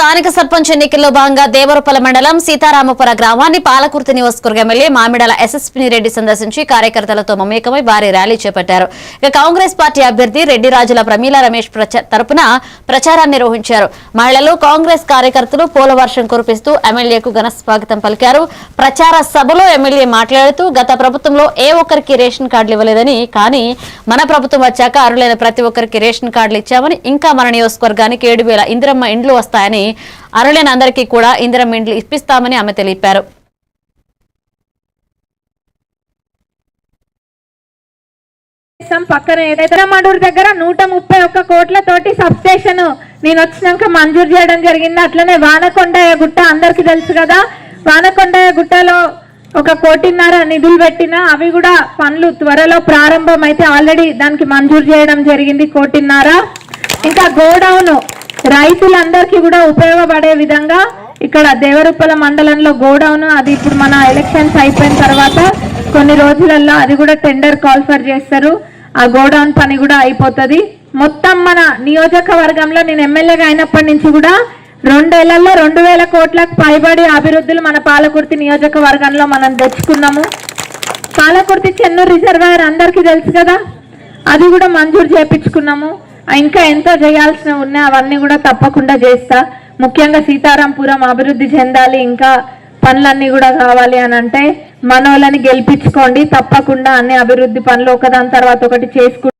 స్థానిక సర్పంచ్ ఎన్నికల్లో భాగంగా దేవరపల మండలం సీతారామపుర గ్రామాన్ని పాలకుర్తి నియోజకవర్గ ఎమ్మెల్యే మామిడాల ఎస్ఎస్పీ రెడ్డి సందర్శించి కార్యకర్తలతో మమేకమై భారీ ర్యాలీ చేపట్టారు. ఇక కాంగ్రెస్ పార్టీ అభ్యర్థి రెడ్డి రాజుల ప్రమీల రమేష్ తరపున ప్రచారాన్ని నిర్వహించారు. మహిళలు కాంగ్రెస్ కార్యకర్తలు పూలవర్షం కురిపిస్తూ ఎమ్మెల్యేకు ఘన స్వాగతం పలికారు. ప్రచార సభలో ఎమ్మెల్యే మాట్లాడుతూ గత ప్రభుత్వంలో ఏ ఒక్కరికి రేషన్ కార్డులు ఇవ్వలేదని, కానీ మన ప్రభుత్వం వచ్చాక అర్హులైన ప్రతి ఒక్కరికి రేషన్ కార్డులు ఇచ్చామని, ఇంకా మన నియోజకవర్గానికి 7,000 ఇందిరమ్మ ఇండ్లు వస్తాయని, అర్హులైన అందరికీ కూడా ఇందిరమ్మ ఇండ్లు ఇప్పిస్తామని ఆమె తెలిపారు. పక్కన ఏదైతే మడూరు దగ్గర 131 కోట్లతోటి సబ్ స్టేషన్ నేను వచ్చినాక మంజూరు చేయడం జరిగింది. అట్లనే వానకొండయ్య గుట్ట అందరికి తెలుసు కదా, వానకొండయ్య గుట్టలో 1.5 కోటి నిధులు పెట్టిన అవి కూడా పనులు త్వరలో ప్రారంభం అయితే ఆల్రెడీ దానికి మంజూరు చేయడం జరిగింది 1.5 కోటి. ఇంకా గోడౌన్ రైతులందరికీ కూడా ఉపయోగపడే విధంగా ఇక్కడ దేవరుప్పల మండలంలో గోడౌన్, అది ఇప్పుడు మన ఎలక్షన్స్ అయిపోయిన తర్వాత కొన్ని రోజులలో అది కూడా టెండర్ కాల్ఫర్ చేస్తారు. ఆ గోడౌన్ పని కూడా అయిపోతుంది. మొత్తం మన నియోజకవర్గంలో నేను ఎమ్మెల్యేగా అయినప్పటి నుంచి కూడా 2 ఏళ్లలో 2,000 కోట్లకు పైబడి అభివృద్ధులు మన పాలకుర్తి నియోజకవర్గంలో మనం తెచ్చుకున్నాము. పాలకుర్తి చెన్నూరు రిజర్వాయర్ అందరికీ తెలుసు కదా, అది కూడా మంజూరు చేయించుకున్నాము. ఇంకా ఎంతో చేయాల్సిన ఉన్నాయి, అవన్నీ కూడా తప్పకుండా చేస్తా. ముఖ్యంగా సీతారాంపురం అభివృద్ధి చెందాలి, ఇంకా పనులన్నీ కూడా కావాలి అని అంటే మనోళ్ళని గెలిపించుకోండి. తప్పకుండా అన్ని అభివృద్ధి పనులు ఒకదాని తర్వాత ఒకటి చేసుకుంటూ